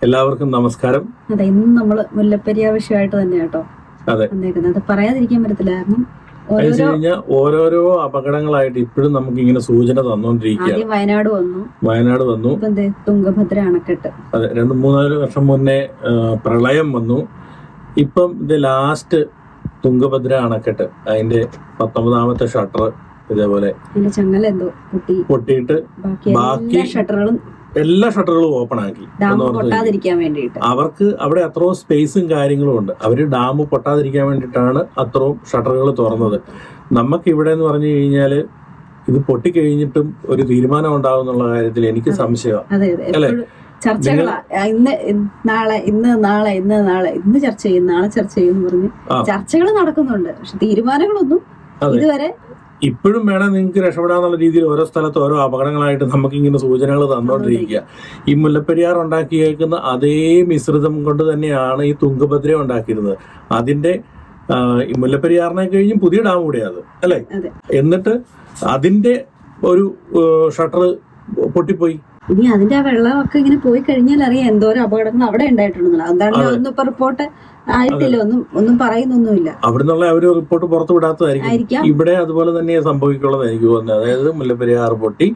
എല്ലാവർക്കും നമസ്കാരം. അതെ, ഇന്ന് നമ്മള് മുല്ലപ്പെരിയാർ വിഷയമായിട്ട് തന്നെ കേട്ടോ വന്നേക്കുന്നത്. അത് പറയാതിരിക്കാൻ പറ്റത്തില്ല. കാരണം ഓരോരോ അപകടങ്ങളായിട്ട് ഇപ്പോഴും നമുക്ക് ഇങ്ങനെ സൂചന തന്നോണ്ടിരിക്കുകയാണ്. വയനാട് വന്നു, തുംഗഭദ്ര അണക്കെട്ട്. അതെ, 2-3 വർഷം മുന്നേ പ്രളയം വന്നു. ഇപ്പം ഇത് ലാസ്റ്റ് തുംഗഭദ്ര അണക്കെട്ട്, അതിന്റെ 19ാമത്തെ ഷട്ടർ ഇതേപോലെ പൊട്ടിയിട്ട് ബാക്കി എല്ലാ ഷട്ടറുകളും ഓപ്പൺ ആക്കി. അവർക്ക് അവിടെ അത്രയും സ്പേസും കാര്യങ്ങളും ഉണ്ട്. അവര് ഡാം പൊട്ടാതിരിക്കാൻ വേണ്ടിയിട്ടാണ് അത്രയും ഷട്ടറുകൾ തുറന്നത്. നമുക്ക് ഇവിടെ എന്ന് പറഞ്ഞു കഴിഞ്ഞാല് ഇത് പൊട്ടിക്കഴിഞ്ഞിട്ടും ഒരു തീരുമാനം ഉണ്ടാവും എന്നുള്ള കാര്യത്തിൽ എനിക്ക് സംശയമാണ്. അല്ലെ, ചർച്ചകളാ ഇന്ന് ചർച്ച ചെയ്യും, നാളെ ചർച്ച ചെയ്യും പറഞ്ഞ് ചർച്ചകൾ നടക്കുന്നുണ്ട്. പക്ഷെ തീരുമാനങ്ങളൊന്നും ഇതുവരെ ഇപ്പോഴും വേണം നിങ്ങൾക്ക് രക്ഷപ്പെടാന്നുള്ള രീതിയിൽ ഓരോ സ്ഥലത്ത് ഓരോ അപകടങ്ങളായിട്ട് നമുക്കിങ്ങനെ സൂചനകൾ തന്നുകൊണ്ടിരിക്കുക. ഈ മുല്ലപ്പെരിയാർ ഉണ്ടാക്കിയേക്കുന്ന അതേ മിശ്രിതം കൊണ്ട് തന്നെയാണ് ഈ തുംഗഭദ്ര ഉണ്ടാക്കിയിരുന്നത്. അതിന്റെ ഈ മുല്ലപ്പെരിയാറിനെ കഴിഞ്ഞും പുതിയ ഡാം കൂടെയാണ്, അല്ലെ? എന്നിട്ട് അതിന്റെ ഒരു ഷട്ടർ പൊട്ടിപ്പോയി. ഇനി അതിന്റെ ആ വെള്ളമൊക്കെ ഇങ്ങനെ പോയി കഴിഞ്ഞാൽ അറിയാം എന്തോരം അപകടങ്ങൾ അവിടെ ഉണ്ടായിട്ടുണ്ടെന്നുള്ളത്. അതാണ് ഒന്നും ഇപ്പൊ റിപ്പോർട്ട് ആയിട്ടില്ല, ഒന്നും പറയുന്നൊന്നുമില്ല. അവിടുന്നുള്ള അവര് റിപ്പോർട്ട് പുറത്തു വിടാത്തതായിരിക്കും. ഇവിടെ അതുപോലെ തന്നെ സംഭവിക്കുള്ളത് എനിക്ക് തോന്നുന്നത്. അതായത് മുല്ലപ്പെരിയാർ പൊട്ടി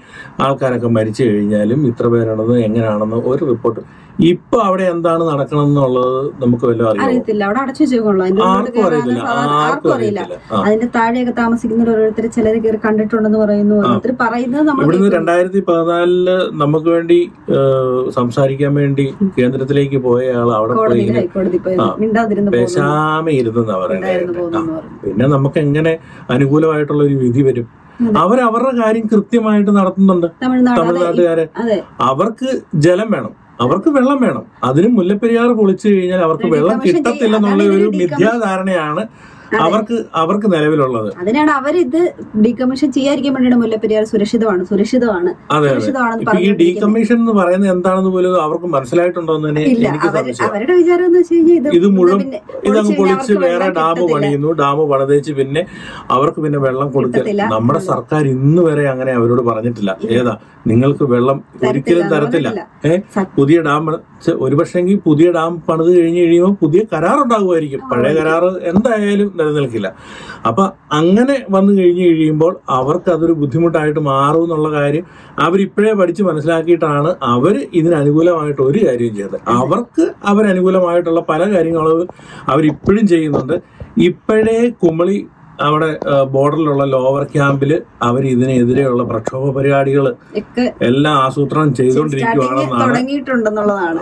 ആൾക്കാരൊക്കെ മരിച്ചു കഴിഞ്ഞാലും ഇത്ര പേരാണെന്ന് എങ്ങനെയാണെന്ന് ഒരു റിപ്പോർട്ട്. ഇപ്പൊ അവിടെ എന്താണ് നടക്കണമെന്നുള്ളത് നമുക്ക് വല്ലതും അറിയത്തില്ല. അവിടെ അടച്ചു വെച്ചേക്കുള്ളൂ, ആർക്കും അറിയില്ല. അതിന്റെ താഴെയൊക്കെ താമസിക്കുന്ന ഓരോരുത്തർ ചിലര് കയറി കണ്ടിട്ടുണ്ടെന്ന് പറയുന്നു. ഓരോരുത്തർ പറയുന്നത് ഇവിടുന്ന് 2014 നമുക്ക് വേണ്ടി സംസാരിക്കാൻ വേണ്ടി കേന്ദ്രത്തിലേക്ക് പോയ ആൾ അവിടെ പേശാമയിരുന്നെന്നാ പറയുന്നത്. പിന്നെ നമുക്ക് എങ്ങനെ അനുകൂലമായിട്ടുള്ള ഒരു വിധി വരും? അവരവരുടെ കാര്യം കൃത്യമായിട്ട് നടത്തുന്നുണ്ട്. തമിഴ്നാട്ടുകാര് അവർക്ക് ജലം വേണം, അവർക്ക് വെള്ളം വേണം. അതിന് മുല്ലപ്പെരിയാർ പൊളിച്ചു കഴിഞ്ഞാൽ അവർക്ക് വെള്ളം കിട്ടത്തില്ലെന്നുള്ള ഒരു മിഥ്യാധാരണയാണ് അവർക്ക് നിലവിലുള്ളത്. അതിനാണ് അവരിത് ഡീകമ്മീഷൻ ചെയ്യാതിരിക്കാൻ വേണ്ടിയാണ് മുല്ലപ്പെരിയാർ സുരക്ഷിതമാണ്. ഈ ഡീകമ്മീഷൻ എന്ന് പറയുന്നത് എന്താണെന്ന് പോലും അവർക്ക് മനസ്സിലായിട്ടുണ്ടോ എന്ന് തന്നെ എനിക്ക് സംശയം. അവരുടെ വിചാരം എന്ന് വെച്ച് കഴിഞ്ഞാൽ ഇത് മുഴുവൻ ഇതങ്ങ് പൊളിച്ച് വേറെ ഡാം പണിയുന്നു, ഡാം പണിതേച്ച് പിന്നെ അവർക്ക് പിന്നെ വെള്ളം കൊടുക്കുക. നമ്മുടെ സർക്കാർ ഇന്ന് വരെ അങ്ങനെ അവരോട് പറഞ്ഞിട്ടില്ല. ഏതാ നിങ്ങൾക്ക് വെള്ളം ഒരിക്കലും തരത്തില്ല. പുതിയ ഡാം ഒരുപക്ഷെങ്കിൽ പുതിയ ഡാം പണിത് കഴിയുമ്പോൾ പുതിയ കരാർ ഉണ്ടാകുമായിരിക്കും. പഴയ കരാർ എന്തായാലും നിലനിൽക്കില്ല. അപ്പൊ അങ്ങനെ വന്നു കഴിയുമ്പോൾ അവർക്ക് അതൊരു ബുദ്ധിമുട്ടായിട്ട് മാറും എന്നുള്ള കാര്യം അവരിപ്പോഴേ പഠിച്ച് മനസ്സിലാക്കിയിട്ടാണ് അവർ ഇതിനനുകൂലമായിട്ട് ഒരു കാര്യം ചെയ്തത്. അവർക്ക് അവരനുകൂലമായിട്ടുള്ള പല കാര്യങ്ങളും അവരിപ്പോഴും ചെയ്യുന്നുണ്ട്. ഇപ്പോഴേ കുമളി അവിടെ ബോർഡറിലുള്ള ലോവർ ക്യാമ്പില് അവർ ഇതിനെതിരെയുള്ള പ്രക്ഷോഭ പരിപാടികൾ എല്ലാം ആസൂത്രണം ചെയ്തുകൊണ്ടിരിക്കുകയാണെന്നുള്ളതാണ്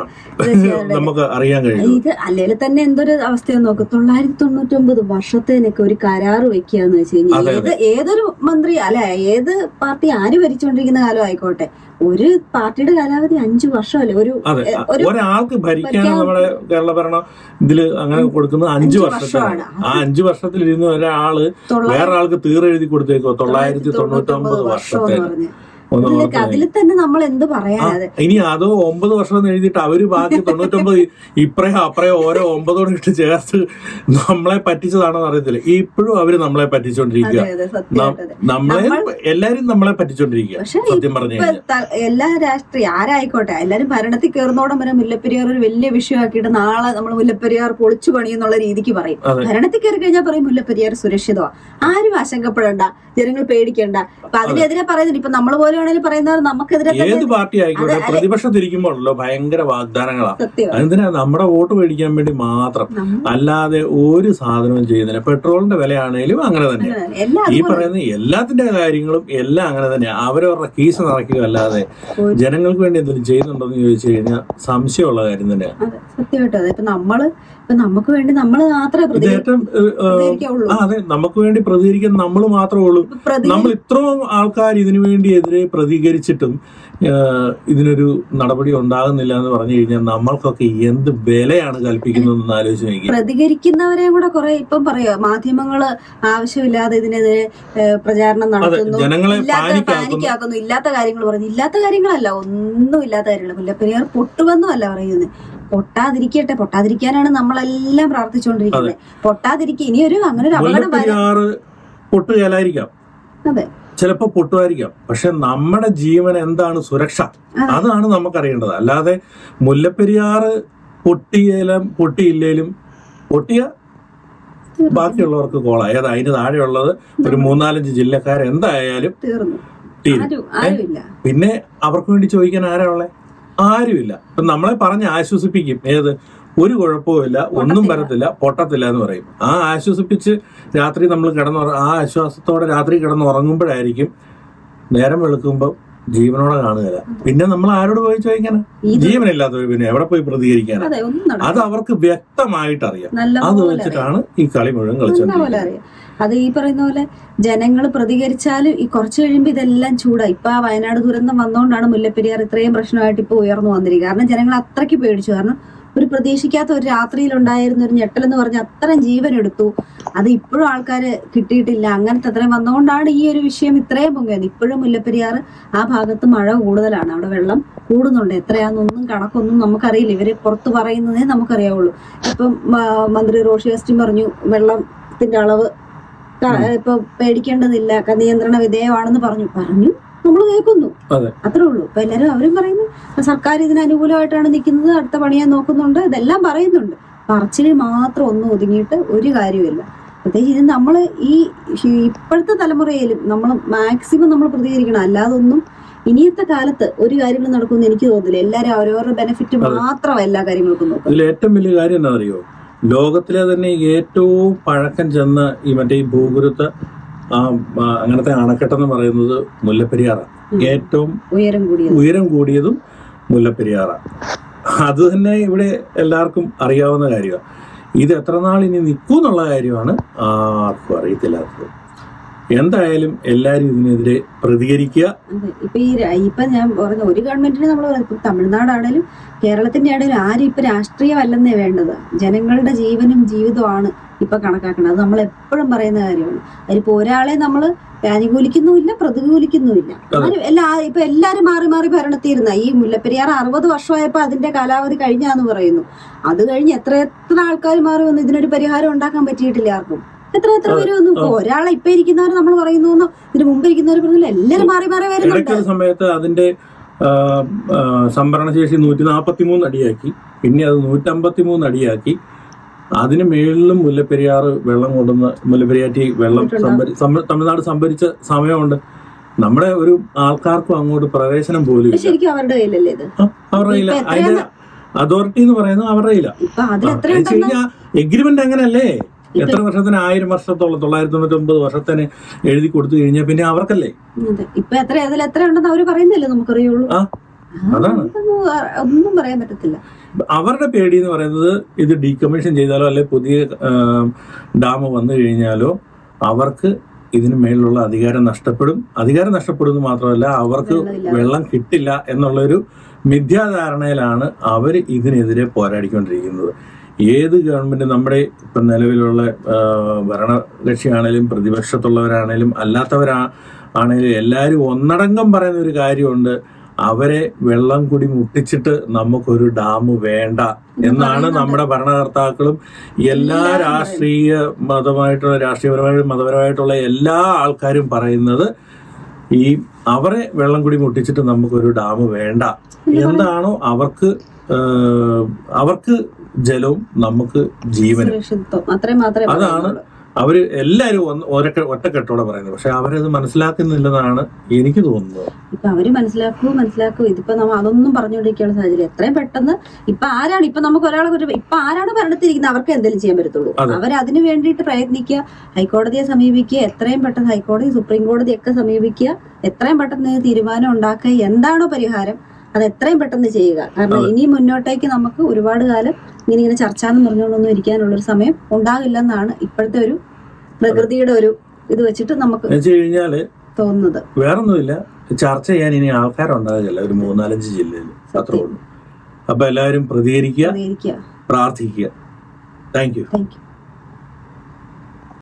നമുക്ക് അറിയാൻ കഴിയും. ഇത് അല്ലെങ്കിൽ തന്നെ എന്തൊരു അവസ്ഥയെന്ന് നോക്ക്. 999 വർഷത്തേനൊക്കെ ഒരു കരാറ് വെക്കുകയെന്ന് വെച്ച് കഴിഞ്ഞാൽ ഏതൊരു മന്ത്രി ഏത് പാർട്ടി ആര് ഭരിച്ചുകൊണ്ടിരിക്കുന്ന കാലം ആയിക്കോട്ടെ, ഒരു പാർട്ടിയുടെ കാലാവധി 5 വർഷമല്ലേ? ഒരാൾക്ക് ഭരിക്കാൻ നമ്മുടെ കേരള ഭരണം ഇതില് അങ്ങനെ കൊടുക്കുന്നത് 5 വർഷമാണ്. ആ 5 വർഷത്തിൽ ഇരുന്ന് ഒരാള് വേറെ ആൾക്ക് തീരെഴുതി കൊടുത്തേക്കോ 999 വർഷത്തേക്ക്. അതിൽ തന്നെ നമ്മൾ എന്ത് പറയാതെ ഇനി അതോ 9 വർഷം എഴുതിയിട്ട് അവര് ബാക്കി 99 അപ്പറയോ ഓരോ 9 ഇട്ട് ചേർത്ത് നമ്മളെ പറ്റിച്ചതാണെന്ന് അറിയത്തില്ല. ഇപ്പോഴും അവര് നമ്മളെ പറ്റിച്ചോണ്ടിരിക്കുക. എല്ലാരും നമ്മളെ പറ്റിച്ചോണ്ടിരിക്കുക. സത്യം പറഞ്ഞു കഴിഞ്ഞാൽ എല്ലാ രാഷ്ട്രീയ ആരായിക്കോട്ടെ എല്ലാരും ഭരണത്തിൽ കയറുന്നോടം വരെ മുല്ലപ്പെരിയാർ ഒരു വലിയ വിഷയമാക്കിയിട്ട് നാളെ നമ്മൾ മുല്ലപ്പെരിയാർ പൊളിച്ചു പണിയെന്നുള്ള രീതിക്ക് പറയും. ഭരണത്തിൽ കയറി കഴിഞ്ഞാൽ പറയും മുല്ലപ്പെരിയാർ സുരക്ഷിതമാണ്, ആരും ആശങ്കപ്പെടേണ്ട, ജനങ്ങൾ പേടിക്കേണ്ട. അപ്പൊ അതിനെതിരെ പറയുന്നുണ്ട്. ഇപ്പൊ നമ്മൾ പോലെ പറയുന്നത് നമുക്കെതിരെ ഏത് പാർട്ടി ആയിക്കോട്ടെ പ്രതിപക്ഷത്തിരിക്കുമ്പോഴല്ലോ ഭയങ്കര വാഗ്ദാനങ്ങളാണ്. അതെന്തിനാ? നമ്മുടെ വോട്ട് മേടിക്കാൻ വേണ്ടി മാത്രം, അല്ലാതെ ഒരു സാധനവും ചെയ്യുന്നില്ല. പെട്രോളിന്റെ വിലയാണേലും അങ്ങനെ തന്നെ, ഈ പറയുന്ന എല്ലാത്തിന്റെ കാര്യങ്ങളും എല്ലാം അങ്ങനെ തന്നെയാ. അവരവരുടെ കീസ് നിറയ്ക്കുക അല്ലാതെ ജനങ്ങൾക്ക് വേണ്ടി എന്തെങ്കിലും ചെയ്യുന്നുണ്ടോ എന്ന് ചോദിച്ചു കഴിഞ്ഞാൽ സംശയമുള്ള കാര്യം തന്നെയാണ്. സത്യമായിട്ടും ഇപ്പൊ നമുക്ക് വേണ്ടി നമ്മൾ മാത്രമേ അതെ, നമുക്ക് വേണ്ടി പ്രതികരിക്കാൻ നമ്മൾ മാത്രമേ ഉള്ളൂ. നമ്മൾ ഇത്രയും ആൾക്കാർ ഇതിനു വേണ്ടി എതിരെ പ്രതികരിച്ചിട്ടും ഇതിനൊരു നടപടി ഉണ്ടാകുന്നില്ല എന്ന് പറഞ്ഞു കഴിഞ്ഞാൽ നമ്മൾക്കൊക്കെ എന്ത് വിലയാണ് കൽപ്പിക്കുന്നതെന്ന് ആലോചിച്ച് നോക്കി. പ്രതികരിക്കുന്നവരെ കൂടെ കുറെ ഇപ്പം പറയാ മാധ്യമങ്ങള് ആവശ്യമില്ലാതെ ഇതിനെതിരെ പ്രചാരണം നടത്തുന്നു, ജനങ്ങളെ പാനിക്കാക്കുന്നു, ഇല്ലാത്ത കാര്യങ്ങൾ പറയുന്നു. ഇല്ലാത്ത കാര്യങ്ങളല്ല, ഒന്നും ഇല്ലാത്ത കാര്യങ്ങൾ. മുല്ലപ്പെരിയാർ പൊട്ടുവെന്നും അല്ല പറയുന്നത്. പൊട്ടാതിരിക്കാനാണ് നമ്മളെല്ലാം പ്രാർത്ഥിച്ചുകൊണ്ടിരിക്കുന്നത്. പൊട്ടാതിരിക്കുക ഇനിയൊരു അങ്ങനെ ഒരു അപകടം പൊട്ടുകയാലായിരിക്കാം. അതെ. ചിലപ്പോൾ പൊട്ടുമായിരിക്കാം. പക്ഷെ നമ്മുടെ ജീവൻ എന്താണ് സുരക്ഷ, അതാണ് നമുക്കറിയേണ്ടത്. അല്ലാതെ മുല്ലപ്പെരിയാറ് പൊട്ടിയില്ലേലും പൊട്ടിയ ബാക്കിയുള്ളവർക്ക് കോള. അതിന് താഴെയുള്ളത് ഒരു 3-4 ജില്ലക്കാർ എന്തായാലും തീരും. പിന്നെ അവർക്ക് വേണ്ടി ചോദിക്കാൻ ആരാ ഉള്ളത്? ആരുമില്ല. ഇപ്പൊ നമ്മളെ പറഞ്ഞ് ആശ്വസിപ്പിക്കും, ഏത് ഒരു കുഴപ്പവുമില്ല, ഒന്നും വരത്തില്ല, പൊട്ടത്തില്ല എന്ന് പറയും. ആ ആശ്വസിപ്പിച്ച് രാത്രി നമ്മൾ ആ ആശ്വാസത്തോടെ രാത്രി കിടന്നുറങ്ങുമ്പോഴായിരിക്കും നേരം വെളുക്കുമ്പോൾ ജീവനോടെ കാണുകയില്ല. പിന്നെ നമ്മൾ ആരോട് പോയി ചോദിക്കാനാ? ജീവനില്ലാത്തവർ പിന്നെ എവിടെ പോയി പ്രതികരിക്കാനാ? അത് അവർക്ക് വ്യക്തമായിട്ട് അറിയാം. അത് വെച്ചിട്ടാണ് ഈ കളി മുഴുവൻ കളിച്ചോണ്ടിരിക്കുന്നത്. അത് ഈ പറയുന്ന പോലെ ജനങ്ങൾ പ്രതികരിച്ചാലും ഈ കുറച്ച് കഴിയുമ്പോൾ ഇതെല്ലാം ചൂടായി. ഇപ്പൊ ആ വയനാട് ദുരന്തം വന്നുകൊണ്ടാണ് മുല്ലപ്പെരിയാർ ഇത്രയും പ്രശ്നമായിട്ട് ഇപ്പൊ ഉയർന്നു വന്നിരിക്കുക. കാരണം ജനങ്ങൾ അത്രയ്ക്ക് പേടിച്ചു. കാരണം ഒരു പ്രതീക്ഷിക്കാത്ത ഒരു രാത്രിയിലുണ്ടായിരുന്ന ഒരു ഞെട്ടലെന്ന് പറഞ്ഞാൽ അത്രയും ജീവൻ എടുത്തു. അത് ഇപ്പോഴും ആൾക്കാര് കിട്ടിയിട്ടില്ല. അങ്ങനത്തെ അത്രയും വന്നുകൊണ്ടാണ് ഈ ഒരു വിഷയം ഇത്രയും പൊങ്ങിയത്. ഇപ്പോഴും മുല്ലപ്പെരിയാർ ആ ഭാഗത്ത് മഴ കൂടുതലാണ്, അവിടെ വെള്ളം കൂടുന്നുണ്ട്. എത്രയാണെന്നൊന്നും കണക്കൊന്നും നമുക്കറിയില്ല. ഇവര് പുറത്ത് പറയുന്നതേ നമുക്കറിയാവുള്ളൂ. ഇപ്പം മന്ത്രി റോഷി അഗസ്റ്റിൻ പറഞ്ഞു വെള്ളത്തിന്റെ അളവ് ഇപ്പൊ പേടിക്കേണ്ടതില്ല, നിയന്ത്രണ വിധേയമാണെന്ന് പറഞ്ഞു നമ്മൾ കേൾക്കുന്നു, അത്രേ ഉള്ളൂ. ഇപ്പൊ എല്ലാരും അവരും പറയുന്നു സർക്കാർ ഇതിന് അനുകൂലമായിട്ടാണ് നിൽക്കുന്നത്, അടുത്ത പണിയാൻ നോക്കുന്നുണ്ട്, ഇതെല്ലാം പറയുന്നുണ്ട്. പറച്ചിലിൽ മാത്രം ഒന്നും ഒതുങ്ങിയിട്ട് ഒരു കാര്യമില്ല. പ്രത്യേകിച്ച് ഇത് നമ്മള് ഈ ഇപ്പോഴത്തെ തലമുറയിലും നമ്മൾ മാക്സിമം നമ്മൾ പ്രതികരിക്കണം. അല്ലാതെ ഒന്നും ഇനിയത്തെ കാലത്ത് ഒരു കാര്യങ്ങളും നടക്കുമെന്ന് എനിക്ക് തോന്നുന്നില്ല. എല്ലാരും അവരവരുടെ ബെനിഫിറ്റ് മാത്രം എല്ലാ കാര്യങ്ങൾക്കും നോക്കും. ഇതിൽ ഏറ്റവും വലിയ കാര്യം എന്താ അറിയോ? ലോകത്തിലെ തന്നെ ഏറ്റവും പഴക്കം ചെന്ന ഈ ഭൂഗുരുത്ത അങ്ങനത്തെ അണക്കെട്ടെന്ന് പറയുന്നത് മുല്ലപ്പെരിയാറാണ്. ഏറ്റവും ഉയരം കൂടിയതും മുല്ലപ്പെരിയാറാണ്. അത് തന്നെ ഇവിടെ എല്ലാവർക്കും അറിയാവുന്ന കാര്യമാണ്. ഇത് എത്ര നാൾ ഇനി നിൽക്കും എന്നുള്ള കാര്യമാണ് ആർക്കും അറിയത്തില്ലാത്തത്. എന്തായാലും എല്ലാരും ഇതിനെതിരെ പ്രതികരിക്കുക. ഇപ്പൊ ഞാൻ പറഞ്ഞ ഒരു ഗവൺമെന്റിന് നമ്മൾ തമിഴ്നാടാണേലും കേരളത്തിന്റെ ആണേലും ആരും ഇപ്പൊ രാഷ്ട്രീയമല്ലെന്നേ വേണ്ടത്. ജനങ്ങളുടെ ജീവനും ജീവിതമാണ് ഇപ്പൊ കണക്കാക്കുന്നത്. അത് നമ്മൾ എപ്പോഴും പറയുന്ന കാര്യമാണ്. അതിലിപ്പോ ഒരാളെ നമ്മൾ അനുകൂലിക്കുന്നുമില്ല, പ്രതികൂലിക്കുന്നുമില്ല. ഇപ്പൊ എല്ലാരും മാറി മാറി ഭരണത്തിരുന്ന ഈ മുല്ലപ്പെരിയാർ 60 വർഷമായപ്പോ അതിന്റെ കാലാവധി കഴിഞ്ഞാന്ന് പറയുന്നു. അത് കഴിഞ്ഞ് എത്ര ആൾക്കാർ മാറി വന്നു. ഇതിനൊരു പരിഹാരം ഉണ്ടാക്കാൻ പറ്റിയിട്ടില്ല ആർക്കും. എത്ര പേര് വന്നു. ഇപ്പൊ ഒരാളെ ഇപ്പൊ ഇരിക്കുന്നവർ നമ്മൾ പറയുന്നു, ഇതിന് മുമ്പ് ഇരിക്കുന്നവർ പറഞ്ഞില്ല, എല്ലാരും മാറി മാറി വരുന്നുണ്ട്. സമയത്ത് അതിന്റെ സംഭരണശേഷി 143 അടിയാക്കി, പിന്നെ അത് 153 അടിയാക്കി. അതിന് മേളിലും മുല്ലപ്പെരിയാർ വെള്ളം കൊണ്ടുവന്ന് മുല്ലപ്പെരിയാറ്റി വെള്ളം തമിഴ്നാട് സംഭരിച്ച സമയമുണ്ട്. നമ്മുടെ ഒരു ആൾക്കാർക്കും അങ്ങോട്ട് പ്രവേശനം പോലും ശരിക്കും അവരുടെ കയ്യിലല്ലേ ഇത്? അവരുടെ കയ്യില. അതിന്റെ അതോറിറ്റി എന്ന് പറയുന്നത് അവരുടെ കയ്യില. എഗ്രിമെന്റ് അങ്ങനല്ലേ? എത്ര വർഷത്തിന് 1000 വർഷത്തോളം 999 വർഷത്തിന് എഴുതി കൊടുത്തു കഴിഞ്ഞാൽ പിന്നെ അവർക്കല്ലേ. ഇപ്പൊ എത്ര ഉണ്ടെന്ന് അവര് പറയുന്നില്ലേ, നമുക്കറിയുള്ളൂ. അതാണ് ഒന്നും പറയാൻ പറ്റത്തില്ല. അവരുടെ പേടി എന്ന് പറയുന്നത് ഇത് ഡീകമ്മീഷൻ ചെയ്താലോ അല്ലെ പുതിയ ഡാം വന്നു കഴിഞ്ഞാലോ അവർക്ക് ഇതിന് മേലുള്ള അധികാരം നഷ്ടപ്പെടുന്നത് മാത്രമല്ല അവർക്ക് വെള്ളം കിട്ടില്ല എന്നുള്ളൊരു മിഥ്യാധാരണയിലാണ് അവർ ഇതിനെതിരെ പോരാടിക്കൊണ്ടിരിക്കുന്നത്. ഏത് ഗവൺമെന്റ് നമ്മുടെ ഇപ്പം നിലവിലുള്ള ഭരണകക്ഷിയാണേലും പ്രതിപക്ഷത്തുള്ളവരാണേലും അല്ലാത്തവരാണേലും എല്ലാവരും ഒന്നടങ്കം പറയുന്ന ഒരു കാര്യമുണ്ട്, അവരെ വെള്ളം കൂടി മുട്ടിച്ചിട്ട് നമുക്കൊരു ഡാം വേണ്ട എന്നാണ് നമ്മുടെ ഭരണകർത്താക്കളും എല്ലാ മതപരമായിട്ടുള്ള എല്ലാ ആൾക്കാരും പറയുന്നത്. ഈ അവരെ വെള്ളം കൂടി മുട്ടിച്ചിട്ട് നമുക്കൊരു ഡാം വേണ്ട എന്താണോ അവർക്ക് ജലവും നമുക്ക് ജീവനും. അതാണ് അവര് എല്ലാരും ഒറ്റക്കെട്ടോടെ പറയുന്നത്. പക്ഷെ അവരത് മനസ്സിലാക്കുന്നില്ലെന്നാണ് എനിക്ക് തോന്നുന്നത്. ഇപ്പൊ അവര് മനസ്സിലാക്കൂ. ഇതിപ്പോ നമ്മൾ അതൊന്നും പറഞ്ഞുകൊണ്ടിരിക്കുകയാണ് സാഹചര്യം. എത്രയും പെട്ടെന്ന് ഇപ്പൊ നമുക്ക് ആരാണ് ഭരണത്തിരിക്കുന്നത് അവർക്ക് എന്തെങ്കിലും ചെയ്യാൻ പറ്റത്തുള്ളൂ. അവരതിന് വേണ്ടിയിട്ട് പ്രയത്നിക്കുക, ഹൈക്കോടതിയെ സമീപിക്കുക, എത്രയും പെട്ടെന്ന് ഹൈക്കോടതി സുപ്രീം കോടതി ഒക്കെ സമീപിക്കുക, എത്രയും പെട്ടെന്ന് തീരുമാനം ഉണ്ടാക്കുക. എന്താണോ പരിഹാരം അത് എത്രയും പെട്ടെന്ന് ചെയ്യുക. കാരണം ഇനി മുന്നോട്ടേക്ക് നമുക്ക് ഒരുപാട് കാലം ഇങ്ങനെ ചർച്ചാന്ന് പറഞ്ഞുകൊണ്ടൊന്നും ഇരിക്കാനുള്ളൊരു സമയം ഉണ്ടാകില്ലെന്നാണ് ഇപ്പോഴത്തെ ഒരു പ്രകൃതിയുടെ ഒരു ഇത് വെച്ചിട്ട് നമുക്ക് തോന്നുന്നത്. വേറൊന്നുമില്ല, ചർച്ച ചെയ്യാൻ ഇനി ആൾക്കാരുണ്ടാകില്ല ഒരു 3-4 ജില്ലയിൽ, അത്രേ ഉള്ളൂ. അപ്പൊ എല്ലാവരും പ്രതികരിക്കുക, പ്രാർത്ഥിക്കുക. Thank you.